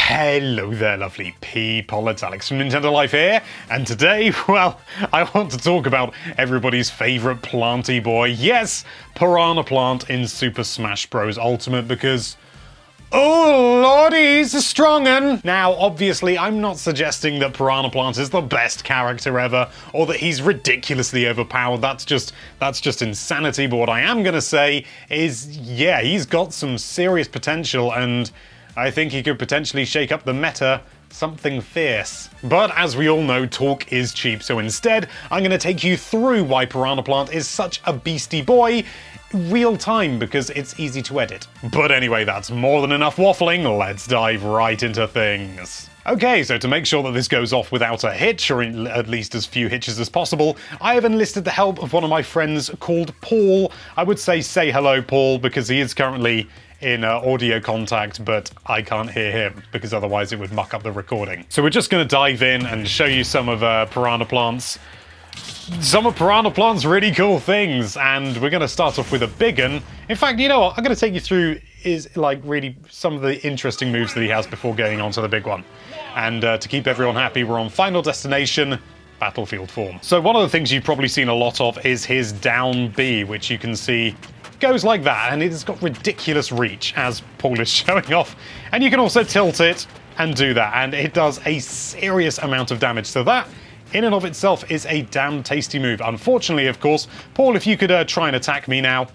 Hello there, lovely people. It's Alex from Nintendo Life here, and today, well, I want to talk about everybody's favorite planty boy. Yes, Piranha Plant in Super Smash Bros. Ultimate, because oh lordy, he's a strong un. Now, obviously, I'm not suggesting that Piranha Plant is the best character ever, or that he's ridiculously overpowered. That's just insanity. But what I am gonna say is, yeah, he's got some serious potential, and I think he could potentially shake up the meta something fierce. But as we all know, talk is cheap, so instead, I'm going to take you through why Piranha Plant is such a beastie boy real time, because it's easy to edit. But anyway, that's more than enough waffling. Let's dive right into things. Okay, so to make sure that this goes off without a hitch, or at least as few hitches as possible, I have enlisted the help of one of my friends called Paul. I would say hello, Paul, because he is currently in audio contact, but I can't hear him because otherwise it would muck up the recording. So we're just going to dive in and show you some of Piranha Plant's really cool things, and we're going to start off with a big one. In fact, you know what? I'm going to take you through really some of the interesting moves that he has before going on to the big one. And to keep everyone happy, we're on Final Destination, Battlefield form. So one of the things you've probably seen a lot of is his down B, which you can see goes like that, and it's got ridiculous reach, as Paul is showing off. And you can also tilt it and do that, and it does a serious amount of damage. So that, in and of itself, is a damn tasty move. Unfortunately, of course, Paul, if you could try and attack me now.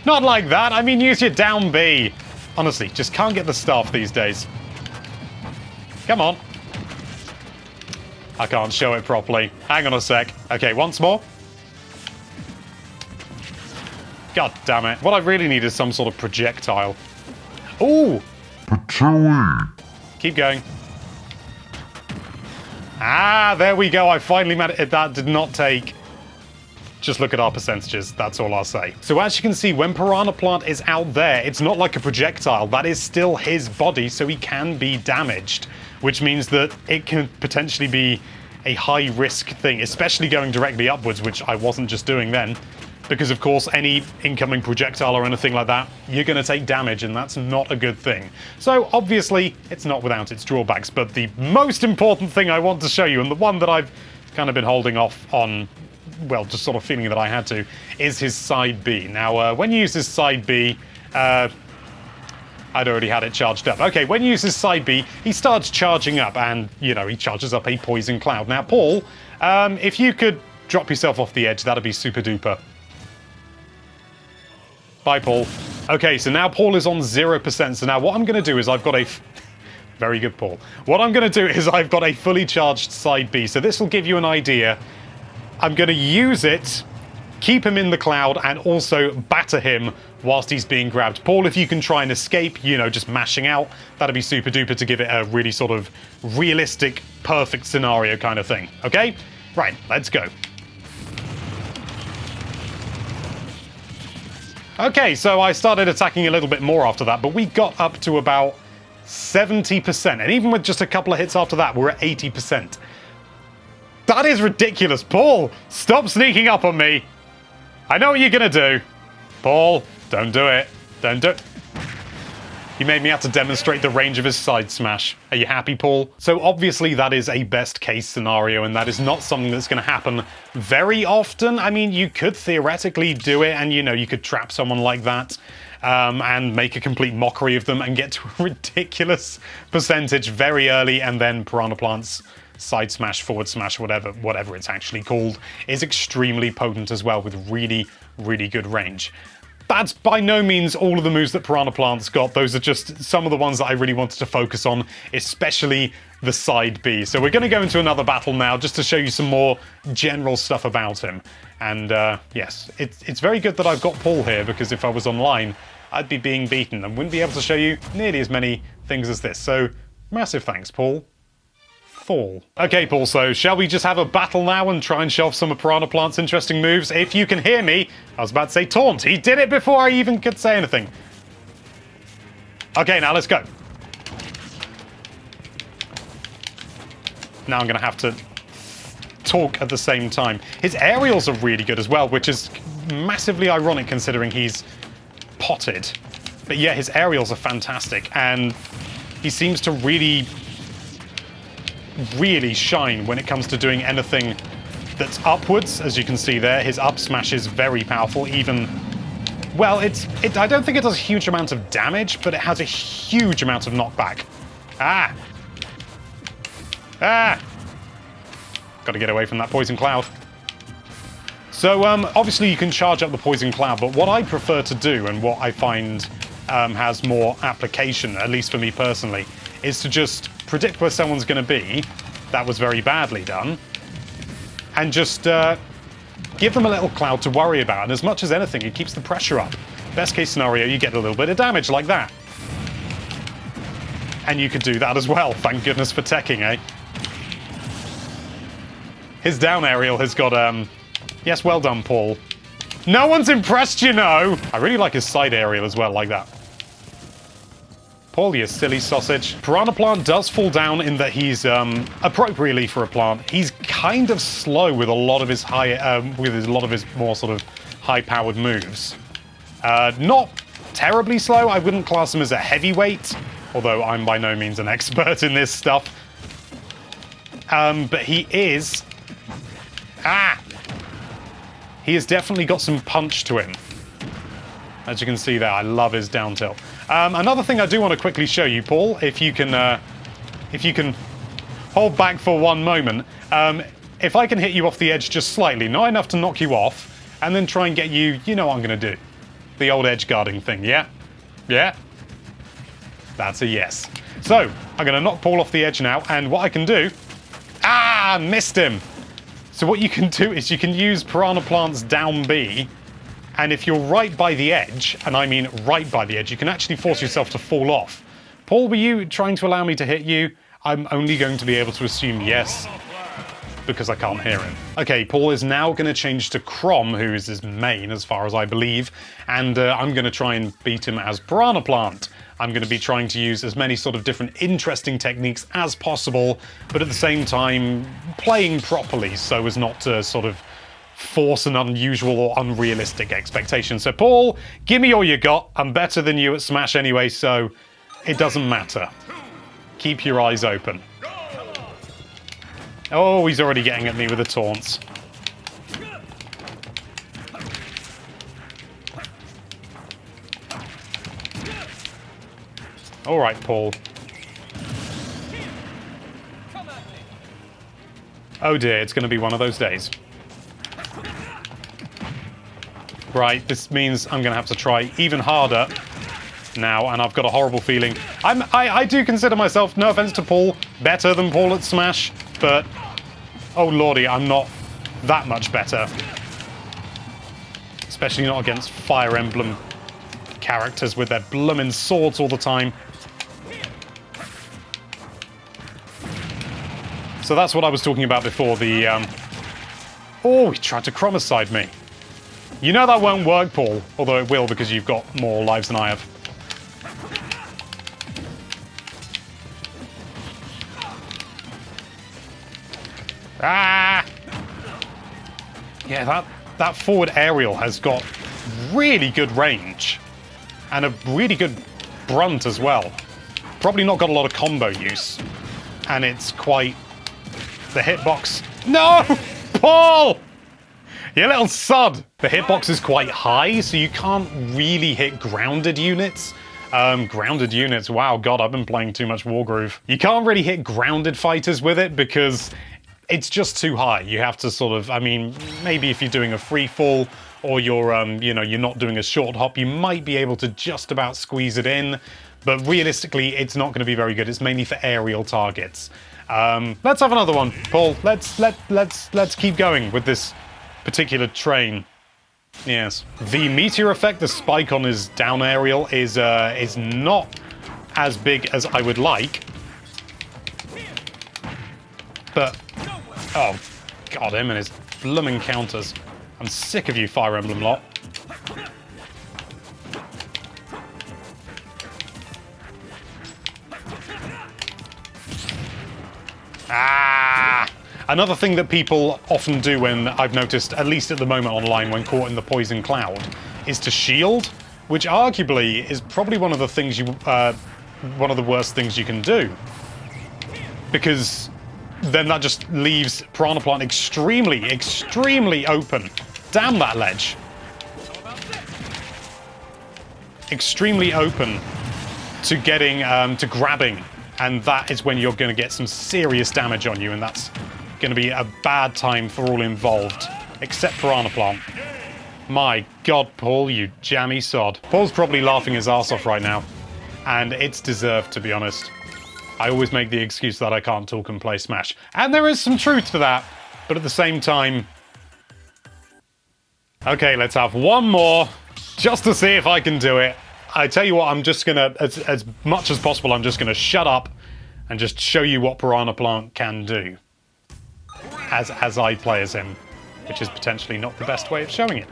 Not like that. I mean, use your down B. Honestly, just can't get the staff these days. Come on. I can't show it properly. Hang on a sec. Okay, once more. God damn it. What I really need is some sort of projectile. Ooh! Keep going. Ah, there we go. I finally managed it. That did not take. Just look at our percentages. That's all I'll say. So as you can see, when Piranha Plant is out there, it's not like a projectile. That is still his body, so he can be damaged, which means that it can potentially be a high-risk thing, especially going directly upwards, which I wasn't just doing then, because, of course, any incoming projectile or anything like that, you're going to take damage, and that's not a good thing. So, obviously, it's not without its drawbacks, but the most important thing I want to show you, and the one that I've kind of been holding off on, well, just sort of feeling that I had to, is his side B. Now, when you use his side B, I'd already had it charged up. Okay, when you use his side B, he starts charging up, and, you know, he charges up a poison cloud. Now, Paul, if you could drop yourself off the edge, that'd be super duper. Bye, Paul. Okay, so now Paul is on 0%. So now what I'm going to do is I've got a... Very good, Paul. What I'm going to do is I've got a fully charged side B. So this will give you an idea. I'm going to use it, keep him in the cloud, and also batter him whilst he's being grabbed. Paul, if you can try and escape, you know, just mashing out, that'd be super duper to give it a really sort of realistic, perfect scenario kind of thing. Okay? Right, let's go. Okay, so I started attacking a little bit more after that, but we got up to about 70%. And even with just a couple of hits after that, we're at 80%. That is ridiculous. Paul, stop sneaking up on me. I know what you're going to do. Paul, don't do it. Don't do it. He made me have to demonstrate the range of his side smash. Are you happy, Paul? So obviously that is a best case scenario, and that is not something that's going to happen very often. I mean, you could theoretically do it, and, you know, you could trap someone like that and make a complete mockery of them and get to a ridiculous percentage very early, and then Piranha Plant's side smash, forward smash, whatever it's actually called, is extremely potent as well, with really, really good range. That's by no means all of the moves that Piranha Plant's got. Those are just some of the ones that I really wanted to focus on, especially the side B. So we're going to go into another battle now just to show you some more general stuff about him. And yes, it's very good that I've got Paul here, because if I was online, I'd be being beaten and wouldn't be able to show you nearly as many things as this. So massive thanks, Paul. Okay, Paul, so shall we just have a battle now and try and show off some of Piranha Plant's interesting moves? If you can hear me, I was about to say taunt. He did it before I even could say anything. Okay, now let's go. Now I'm going to have to talk at the same time. His aerials are really good as well, which is massively ironic considering he's potted. But yeah, his aerials are fantastic, and he seems to really, really shine when it comes to doing anything that's upwards. As you can see there, his up smash is very powerful, even... Well, I don't think it does a huge amount of damage, but it has a huge amount of knockback. Ah! Ah! Got to get away from that poison cloud. So, obviously you can charge up the poison cloud, but what I prefer to do, and what I find has more application, at least for me personally, is to just predict where someone's going to be. That was very badly done. And just give them a little cloud to worry about. And as much as anything, it keeps the pressure up. Best case scenario, you get a little bit of damage like that. And you could do that as well. Thank goodness for teching, eh? His down aerial has got, yes, well done, Paul. No one's impressed, you know! I really like his side aerial as well, like that. Paul, you silly sausage. Piranha Plant does fall down in that he's, appropriately for a plant, he's kind of slow with a lot of his more sort of high-powered moves. Not terribly slow. I wouldn't class him as a heavyweight, although I'm by no means an expert in this stuff. But he is... Ah! He has definitely got some punch to him. As you can see there, I love his down tilt. Another thing I do want to quickly show you, Paul, if you can hold back for one moment. If I can hit you off the edge just slightly, not enough to knock you off, and then try and get you, you know what I'm going to do. The old edge guarding thing, yeah? Yeah? That's a yes. So, I'm going to knock Paul off the edge now, and what I can do... Ah! Missed him! So what you can do is you can use Piranha Plant's down B, and if you're right by the edge, and I mean right by the edge, you can actually force yourself to fall off. Paul, were you trying to allow me to hit you? I'm only going to be able to assume yes, because I can't hear him. Okay, Paul is now going to change to Crom, who is his main, as far as I believe, and I'm going to try and beat him as Piranha Plant. I'm going to be trying to use as many sort of different interesting techniques as possible, but at the same time playing properly so as not to sort of force an unusual or unrealistic expectation. So Paul, give me all you got. I'm better than you at Smash anyway, so it doesn't matter. Keep your eyes open. Oh, he's already getting at me with the taunts. All right, Paul. Oh dear, it's going to be one of those days. Right, this means I'm going to have to try even harder now, and I've got a horrible feeling. I do consider myself, no offense to Paul, better than Paul at Smash, but oh lordy, I'm not that much better. Especially not against Fire Emblem characters with their bloomin' swords all the time. So that's what I was talking about before, the, Oh, he tried to chromicide me. You know that won't work, Paul, although it will because you've got more lives than I have. Ah! Yeah, that forward aerial has got really good range and a really good brunt as well. Probably not got a lot of combo use, and it's quite... The hitbox... No! Paul! You little sod! The hitbox is quite high, so you can't really hit grounded units. Grounded units, wow, God, I've been playing too much Wargroove. You can't really hit grounded fighters with it because it's just too high. You have to sort of, I mean, maybe if you're doing a free fall or you're, you know, you're not doing a short hop, you might be able to just about squeeze it in, but realistically, it's not going to be very good. It's mainly for aerial targets. Let's have another one, Paul. Let's keep going with this particular train. Yes. The meteor effect, the spike on his down aerial, is not as big as I would like. But, oh, God, him and his blooming counters. I'm sick of you, Fire Emblem lot. Ah! Another thing that people often do when, I've noticed, at least at the moment online, when caught in the poison cloud, is to shield. which arguably is probably one of the things one of the worst things you can do. Because then that just leaves Piranha Plant extremely, extremely open. Damn that ledge. Extremely open to getting, to grabbing. And that is when you're going to get some serious damage on you. And that's going to be a bad time for all involved. Except Piranha Plant. My God, Paul, you jammy sod. Paul's probably laughing his ass off right now. And it's deserved, to be honest. I always make the excuse that I can't talk and play Smash. And there is some truth to that. But at the same time... Okay, let's have one more. Just to see if I can do it. I tell you what, I'm just going to... As much as possible, I'm just going to shut up. And just show you what Piranha Plant can do. As I play as him. Which is potentially not the best way of showing it.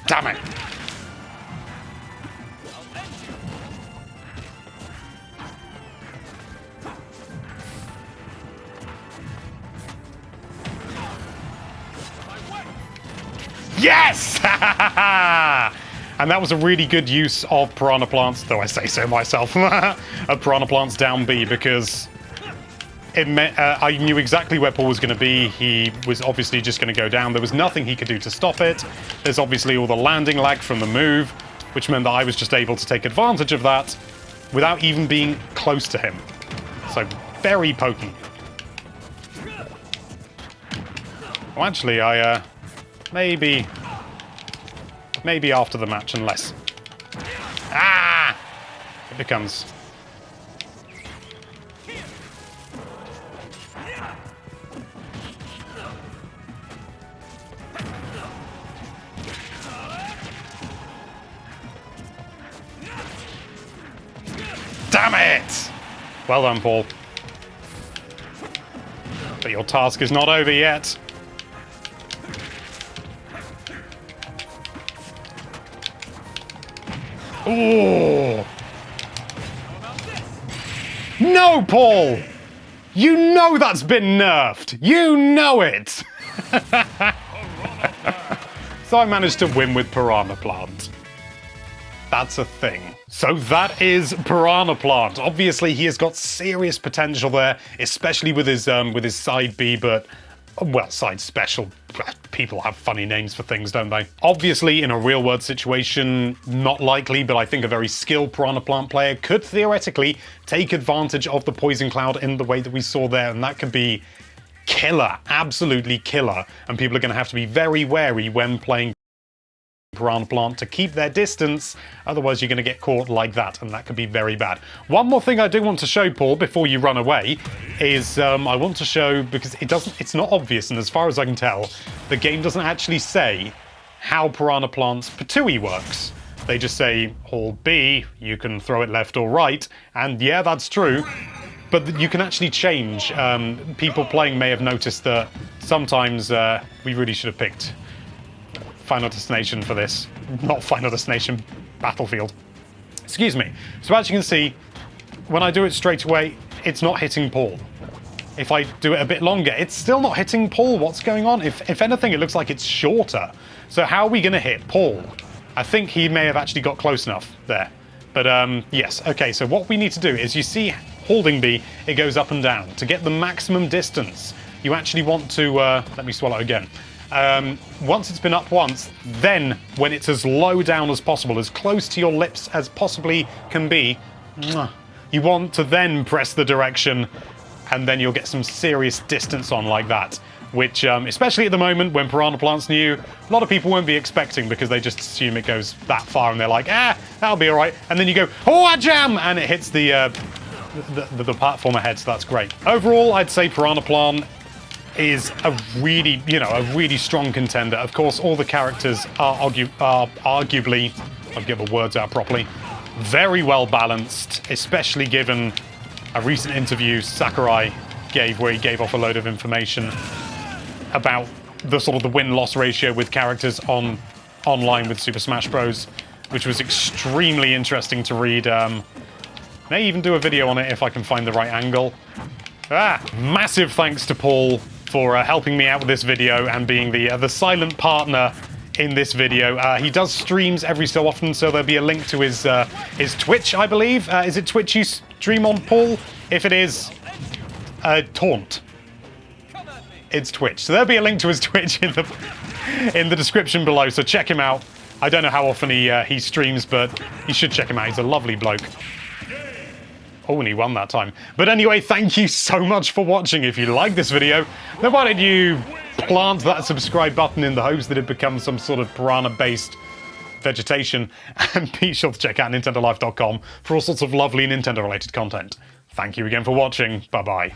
Damn it! Yes! And that was a really good use of Piranha Plants, though I say so myself, of Piranha Plants down B, because it meant, I knew exactly where Paul was going to be. He was obviously just going to go down. There was nothing he could do to stop it. There's obviously all the landing lag from the move, which meant that I was just able to take advantage of that without even being close to him. So, very potent. Well, actually, maybe after the match, unless... Ah! It becomes... Damn it! Well done, Paul. But your task is not over yet. Ooh! No, Paul! You know that's been nerfed! You know it! So I managed to win with Piranha Plant. That's a thing. So that is Piranha Plant. Obviously, he has got serious potential there, especially with his side B, but, well, side special. People have funny names for things, don't they? Obviously, in a real-world situation, not likely, but I think a very skilled Piranha Plant player could theoretically take advantage of the Poison Cloud in the way that we saw there, and that could be killer, absolutely killer. And people are going to have to be very wary when playing Piranha Plant to keep their distance, otherwise you're going to get caught like that, and that could be very bad. One more thing I do want to show, Paul, before you run away, is I want to show, because it's not obvious, and as far as I can tell, the game doesn't actually say how Piranha Plant's Patooey works. They just say, hold B, you can throw it left or right, and yeah, that's true, but you can actually change. People playing may have noticed that sometimes we really should have picked Final Destination for this, not Final Destination Battlefield. Excuse me. So as you can see, when I do it straight away, it's not hitting Paul. If I do it a bit longer, it's still not hitting Paul. What's going on? If anything, it looks like it's shorter. So how are we going to hit Paul? I think he may have actually got close enough there. But yes, okay, so what we need to do is, you see holding B, it goes up and down. To get the maximum distance, you actually want to, let me swallow again. Once it's been up once, then when it's as low down as possible, as close to your lips as possibly can be, you want to then press the direction, and then you'll get some serious distance on like that. which, especially at the moment when Piranha Plants new, a lot of people won't be expecting because they just assume it goes that far and they're like, that'll be all right. And then you go, oh, I jam! And it hits the platform ahead, so that's great. Overall, I'd say Piranha Plant is a really strong contender. Of course, all the characters are arguably, I'll get the words out properly, very well balanced, especially given a recent interview Sakurai gave where he gave off a load of information about the sort of the win-loss ratio with characters online with Super Smash Bros, which was extremely interesting to read. May even do a video on it if I can find the right angle. Massive thanks to Paul for helping me out with this video and being the silent partner in this video. He does streams every so often, so there'll be a link to his Twitch, I believe. Is it Twitch you stream on, Paul? If it is, taunt. It's Twitch. So there'll be a link to his Twitch in the description below, so check him out. I don't know how often he streams, but you should check him out. He's a lovely bloke. Oh, and he won that time. But anyway, thank you so much for watching. If you like this video, then why don't you plant that subscribe button in the hopes that it becomes some sort of piranha-based vegetation. And be sure to check out NintendoLife.com for all sorts of lovely Nintendo-related content. Thank you again for watching. Bye-bye.